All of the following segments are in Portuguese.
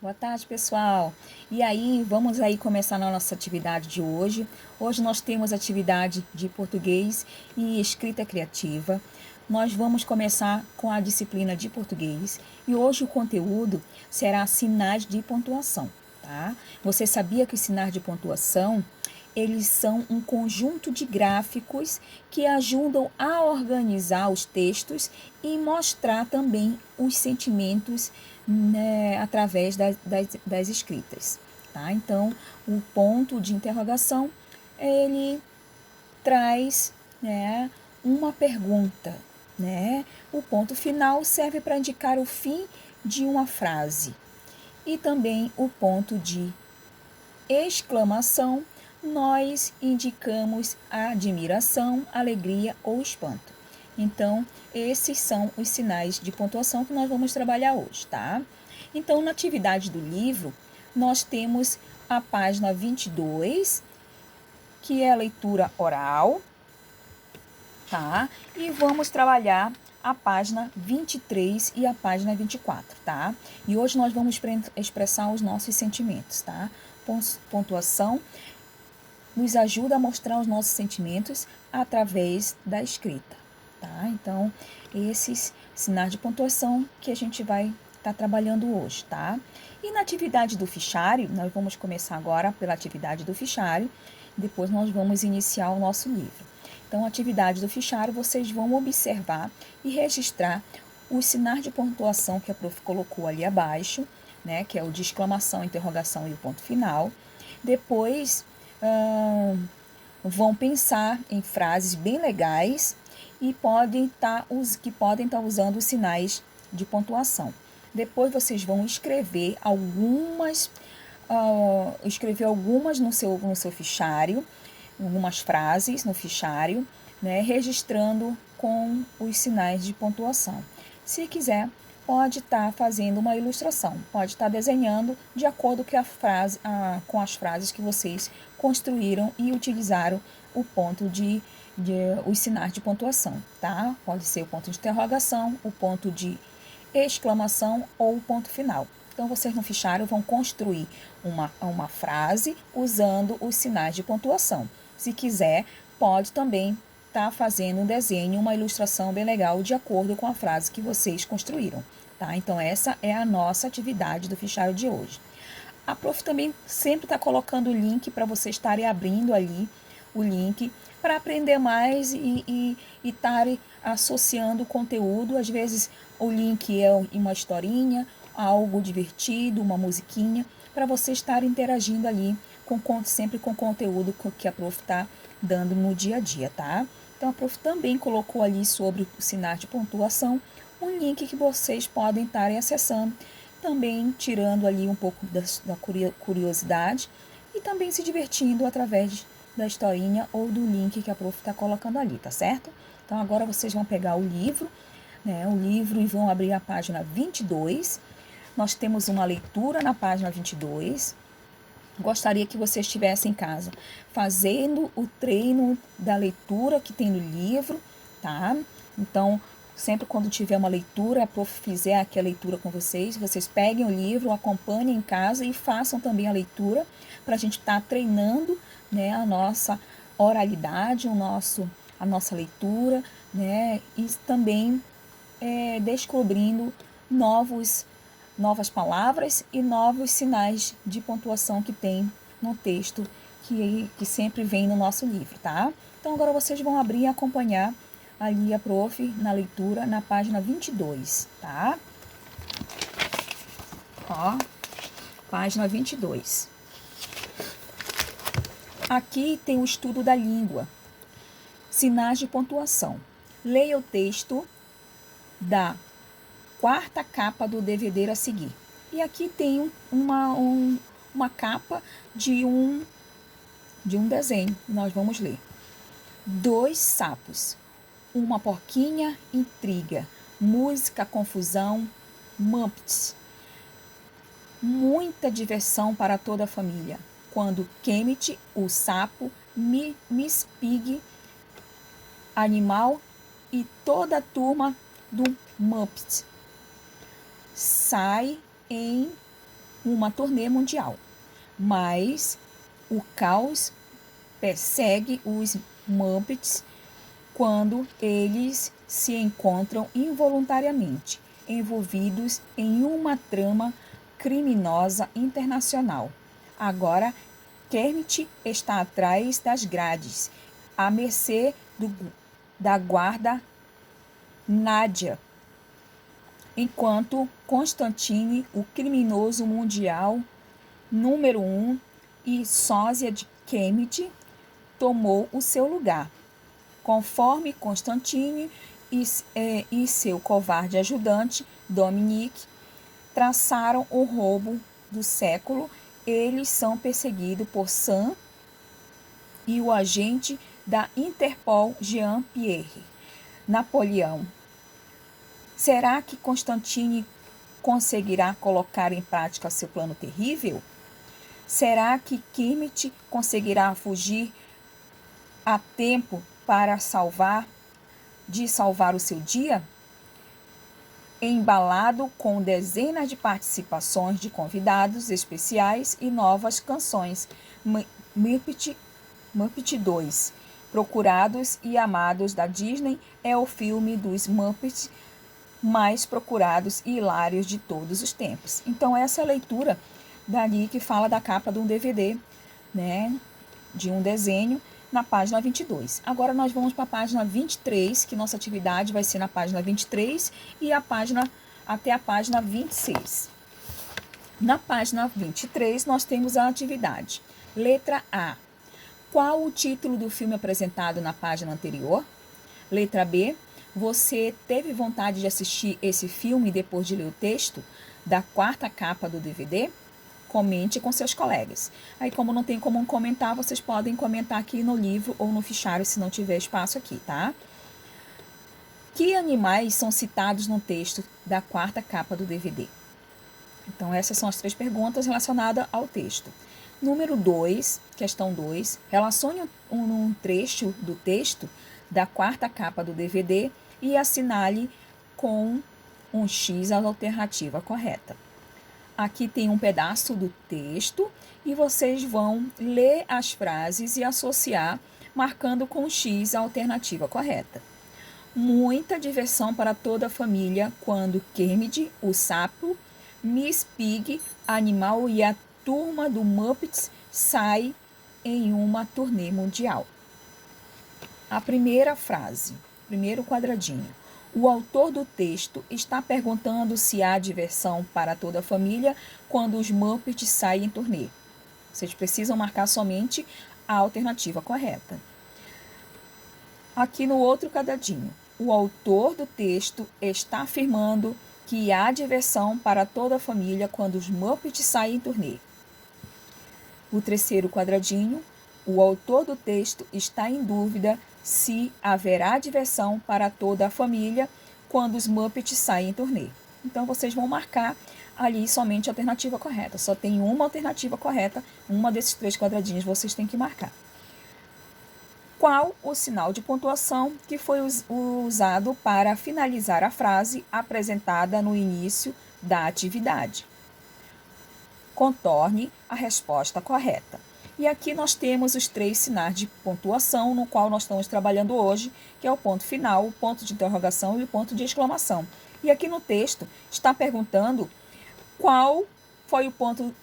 Boa tarde, pessoal. E aí, vamos aí começar a nossa atividade de hoje. Hoje nós temos atividade de português e escrita criativa. Nós vamos começar com a disciplina de português e hoje o conteúdo será sinais de pontuação, tá? Você sabia que os sinais de pontuação, eles são um conjunto de gráficos que ajudam a organizar os textos e mostrar também os sentimentos, né, através das escritas, tá? Então, o ponto de interrogação, ele traz, né, uma pergunta, né? O ponto final serve para indicar o fim de uma frase. E também o ponto de exclamação, nós indicamos a admiração, alegria ou espanto. Então, esses são os sinais de pontuação que nós vamos trabalhar hoje, tá? Então, na atividade do livro, nós temos a página 22, que é a leitura oral, tá? E vamos trabalhar a página 23 e a página 24, tá? E hoje nós vamos expressar os nossos sentimentos, tá? Pontuação nos ajuda a mostrar os nossos sentimentos através da escrita, tá? Então, esses sinais de pontuação que a gente vai estar trabalhando hoje, tá? E na atividade do fichário, nós vamos começar agora pela atividade do fichário, depois nós vamos iniciar o nosso livro. Então, a atividade do fichário, vocês vão observar e registrar os sinais de pontuação que a prof colocou ali abaixo, né? Que é o de exclamação, interrogação e o ponto final. Depois, vão pensar em frases bem legais e podem estar usando os sinais de pontuação. Depois vocês vão escrever algumas no seu fichário, algumas frases no fichário, né, registrando com os sinais de pontuação. Se quiser, pode estar fazendo uma ilustração, pode estar desenhando de acordo com as frases que vocês construíram e utilizaram o ponto os sinais de pontuação, tá? Pode ser o ponto de interrogação, o ponto de exclamação ou o ponto final. Então, vocês no fichário vão construir uma frase usando os sinais de pontuação. Se quiser, pode também estar fazendo um desenho, uma ilustração bem legal de acordo com a frase que vocês construíram, tá? Então, essa é a nossa atividade do fichário de hoje. A prof também sempre está colocando o link para vocês estarem abrindo ali o link para aprender mais e estarem associando o conteúdo. Às vezes o link é uma historinha, algo divertido, uma musiquinha, para vocês estarem interagindo ali sempre com o conteúdo que a prof está dando no dia a dia, tá? Então a prof também colocou ali sobre o sinais de pontuação um link que vocês podem estarem acessando, também tirando ali um pouco da curiosidade e também se divertindo através da historinha ou do link que a prof está colocando ali, tá certo? Então agora vocês vão pegar o livro, né, e vão abrir a página 22. Nós temos uma leitura na página 22. Gostaria que você estivesse em casa fazendo o treino da leitura que tem no livro, tá? Então, sempre quando tiver uma leitura, a prof fizer aqui a leitura com vocês, vocês peguem o livro, acompanhem em casa e façam também a leitura para a gente estar treinando, né, a nossa oralidade, a nossa leitura, né, e também descobrindo novas palavras e novos sinais de pontuação que tem no texto que sempre vem no nosso livro, tá? Então agora vocês vão abrir e acompanhar ali a prof na leitura na página 22, tá? Ó, página 22. Aqui tem o estudo da língua, sinais de pontuação. Leia o texto da quarta capa do DVD a seguir. E aqui tem uma capa de um desenho. Nós vamos ler. 2 sapos, uma porquinha intriga, música, confusão, Muppets. Muita diversão para toda a família. Quando Kemet, o sapo, Miss Pig, animal e toda a turma do Muppets sai em uma turnê mundial. Mas o caos persegue os Muppets quando eles se encontram involuntariamente envolvidos em uma trama criminosa internacional. Agora, Kermit está atrás das grades, à mercê da guarda Nadia, enquanto Constantine, o criminoso mundial número 1 e sósia de Kermit, tomou o seu lugar. Conforme Constantine e seu covarde ajudante, Dominique, traçaram o roubo do século, eles são perseguidos por Sam e o agente da Interpol, Jean-Pierre Napoleão. Será que Constantine conseguirá colocar em prática seu plano terrível? Será que Kermit conseguirá fugir a tempo para salvar o seu dia? Embalado com dezenas de participações de convidados especiais e novas canções, Muppet 2, Procurados e Amados da Disney, é o filme dos Muppets mais procurados e hilários de todos os tempos. Então, essa é a leitura dali que fala da capa de um DVD, né, de um desenho, na página 22. Agora nós vamos para a página 23, que nossa atividade vai ser na página 23 e até a página 26. Na página 23, nós temos a atividade. Letra A. Qual o título do filme apresentado na página anterior? Letra B. Você teve vontade de assistir esse filme depois de ler o texto da quarta capa do DVD? Comente com seus colegas. Aí, como não tem como comentar, vocês podem comentar aqui no livro ou no fichário, se não tiver espaço aqui, tá? Que animais são citados no texto da quarta capa do DVD? Então, essas são as 3 perguntas relacionadas ao texto. Número 2, questão 2. Relacione um trecho do texto da quarta capa do DVD e assinale com um X a alternativa correta. Aqui tem um pedaço do texto e vocês vão ler as frases e associar, marcando com X a alternativa correta. Muita diversão para toda a família quando Kermit, o sapo, Miss Pig, animal e a turma do Muppets sai em uma turnê mundial. A primeira frase, primeiro quadradinho. O autor do texto está perguntando se há diversão para toda a família quando os Muppets saem em turnê. Vocês precisam marcar somente a alternativa correta. Aqui no outro quadradinho, o autor do texto está afirmando que há diversão para toda a família quando os Muppets saem em turnê. O terceiro quadradinho, o autor do texto está em dúvida se haverá diversão para toda a família quando os Muppets saem em turnê. Então, vocês vão marcar ali somente a alternativa correta. Só tem uma alternativa correta, uma desses 3 quadradinhos vocês têm que marcar. Qual o sinal de pontuação que foi usado para finalizar a frase apresentada no início da atividade? Contorne a resposta correta. E aqui nós temos os 3 sinais de pontuação no qual nós estamos trabalhando hoje, que é o ponto final, o ponto de interrogação e o ponto de exclamação. E aqui no texto está perguntando qual foi o ponto,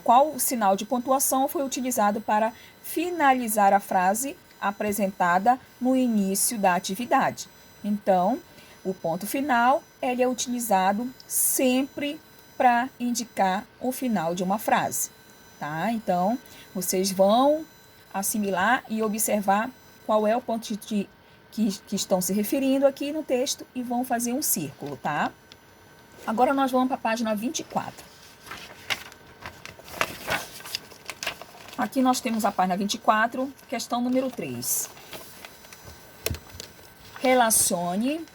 qual sinal de pontuação foi utilizado para finalizar a frase apresentada no início da atividade. Então, o ponto final ele é utilizado sempre para indicar o final de uma frase. Tá? Então, vocês vão assimilar e observar qual é o ponto que estão se referindo aqui no texto e vão fazer um círculo, tá? Agora nós vamos para a página 24. Aqui nós temos a página 24, questão número 3. Relacione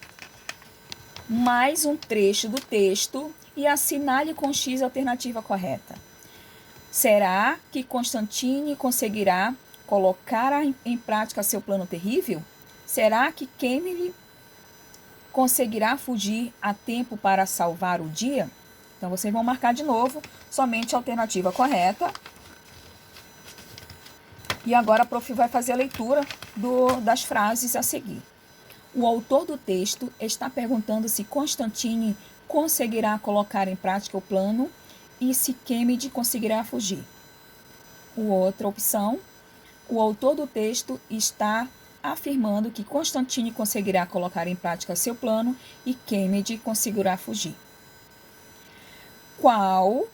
mais um trecho do texto e assinale com X a alternativa correta. Será que Constantine conseguirá colocar em prática seu plano terrível? Será que Kermit conseguirá fugir a tempo para salvar o dia? Então, vocês vão marcar de novo somente a alternativa correta. E agora a prof vai fazer a leitura das frases a seguir. O autor do texto está perguntando se Constantine conseguirá colocar em prática o plano e se Kennedy conseguirá fugir. Outra opção, o autor do texto está afirmando que Constantine conseguirá colocar em prática seu plano e Kennedy conseguirá fugir. Qual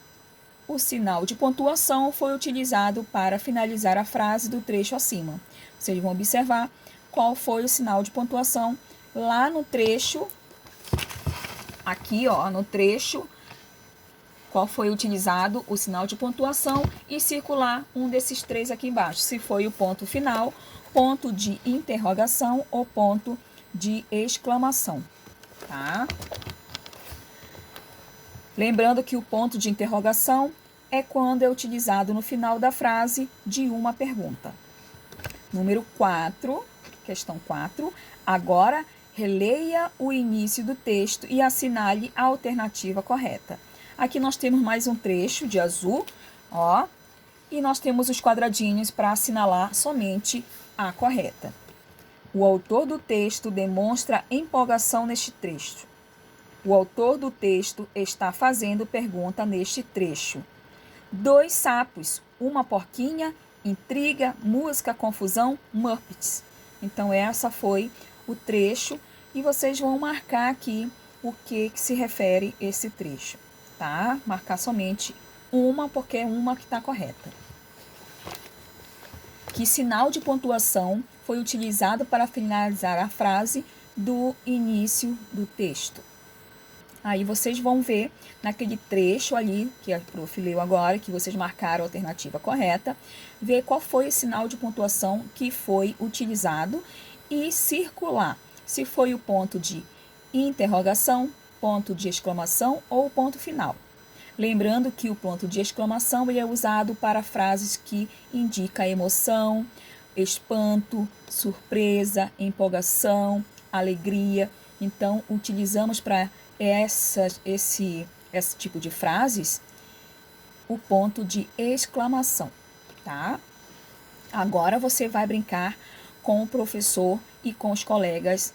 o sinal de pontuação foi utilizado para finalizar a frase do trecho acima? Vocês vão observar qual foi o sinal de pontuação lá no trecho, aqui ó, no trecho, qual foi utilizado o sinal de pontuação e circular um desses três aqui embaixo, se foi o ponto final, ponto de interrogação ou ponto de exclamação, tá? Lembrando que o ponto de interrogação é quando é utilizado no final da frase de uma pergunta. Número 4, questão 4. Agora, releia o início do texto e assinale a alternativa correta. Aqui nós temos mais um trecho de azul, ó, e nós temos os quadradinhos para assinalar somente a correta. O autor do texto demonstra empolgação neste trecho. O autor do texto está fazendo pergunta neste trecho. 2 sapos, uma porquinha, intriga, música, confusão, Muppets. Então, essa foi o trecho e vocês vão marcar aqui o que se refere esse trecho, tá? Marcar somente uma, porque é uma que está correta. Que sinal de pontuação foi utilizado para finalizar a frase do início do texto? Aí vocês vão ver naquele trecho ali, que a prof leu agora, que vocês marcaram a alternativa correta, ver qual foi o sinal de pontuação que foi utilizado e circular se foi o ponto de interrogação, ponto de exclamação ou ponto final. Lembrando que o ponto de exclamação ele é usado para frases que indicam emoção, espanto, surpresa, empolgação, alegria. Então, utilizamos para esse tipo de frases o ponto de exclamação, tá? Agora você vai brincar com o professor e com os colegas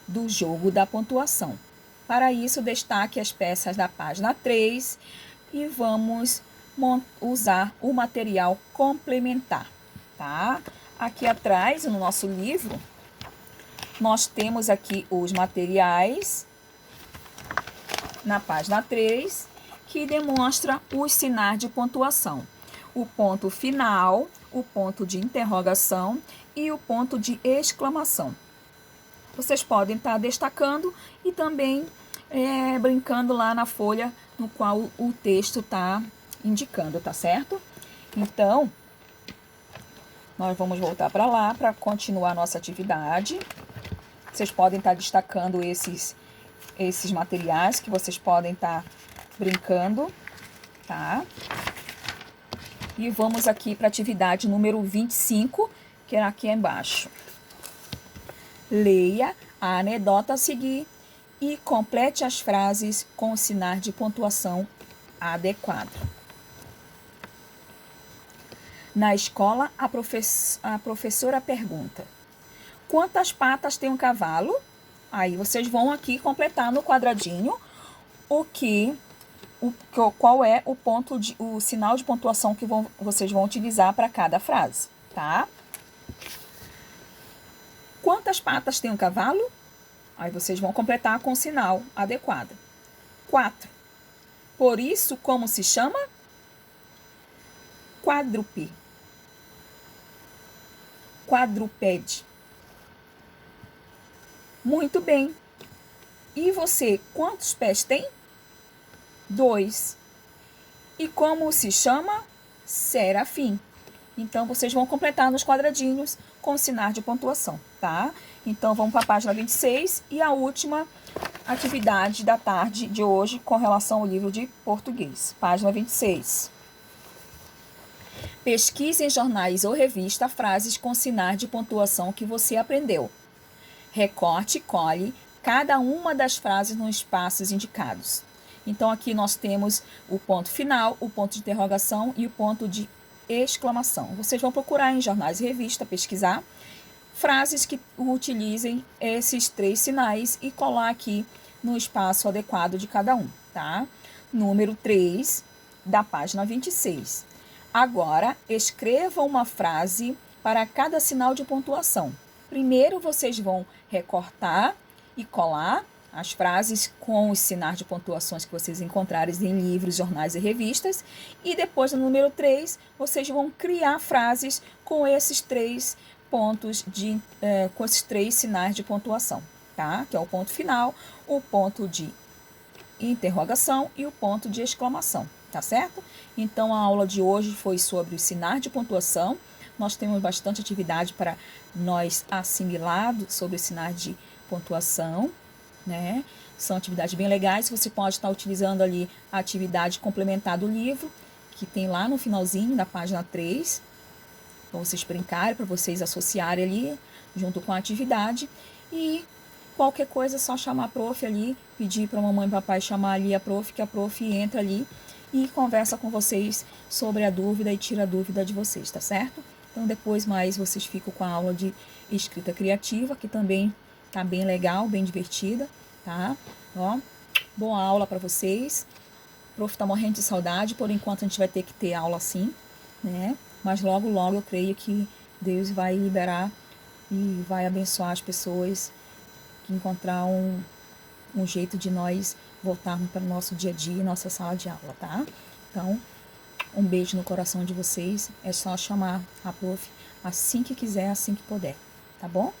do jogo da pontuação. Para isso, destaque as peças da página 3 e vamos usar o material complementar, tá? Aqui atrás, no nosso livro, nós temos aqui os materiais na página 3, que demonstra os sinais de pontuação. O ponto final, o ponto de interrogação e o ponto de exclamação. Vocês podem estar destacando e também brincando lá na folha no qual o texto está indicando, tá certo? Então, nós vamos voltar para lá para continuar a nossa atividade. Vocês podem estar destacando esses materiais que vocês podem estar brincando, tá? E vamos aqui para a atividade número 25, que é aqui embaixo. Leia a anedota a seguir e complete as frases com sinais de pontuação adequado. Na escola, a professora pergunta: quantas patas tem um cavalo? Aí vocês vão aqui completar no quadradinho qual é o sinal de pontuação que vocês vão utilizar para cada frase, tá? Quantas patas tem um cavalo? Aí vocês vão completar com o sinal adequado. 4. Por isso, como se chama? Quadrúpede. Quadrúpede. Muito bem. E você, quantos pés tem? 2. E como se chama? Serafim. Então, vocês vão completar nos quadradinhos com sinais de pontuação, tá? Então, vamos para a página 26 e a última atividade da tarde de hoje com relação ao livro de português. Página 26. Pesquise em jornais ou revista frases com sinais de pontuação que você aprendeu. Recorte e cole cada uma das frases nos espaços indicados. Então, aqui nós temos o ponto final, o ponto de interrogação e o ponto de exclamação. Vocês vão procurar em jornais e revistas, pesquisar frases que utilizem esses 3 sinais e colar aqui no espaço adequado de cada um, tá? Número 3 da página 26. Agora, escreva uma frase para cada sinal de pontuação. Primeiro, vocês vão recortar e colar as frases com os sinais de pontuações que vocês encontrarem em livros, jornais e revistas. E depois, no número 3, vocês vão criar frases com esses 3 pontos com esses 3 sinais de pontuação, tá? Que é o ponto final, o ponto de interrogação e o ponto de exclamação, tá certo? Então, a aula de hoje foi sobre os sinais de pontuação. Nós temos bastante atividade para nós assimilar sobre os sinais de pontuação, né? São atividades bem legais. Você pode estar utilizando ali a atividade complementar do livro, que tem lá no finalzinho da página 3, para vocês brincarem, para vocês associarem ali, junto com a atividade. E qualquer coisa é só chamar a prof ali, pedir para a mamãe e papai chamar ali a prof, que a prof entra ali e conversa com vocês sobre a dúvida e tira a dúvida de vocês, tá certo? Então, depois mais vocês ficam com a aula de escrita criativa, que também tá bem legal, bem divertida, tá? Ó, boa aula para vocês. O prof tá morrendo de saudade, por enquanto a gente vai ter que ter aula assim, né? Mas logo, logo eu creio que Deus vai liberar e vai abençoar as pessoas, que encontrar um jeito de nós voltarmos para o nosso dia a dia, nossa sala de aula, tá? Então, um beijo no coração de vocês. É só chamar a prof assim que quiser, assim que puder, tá bom?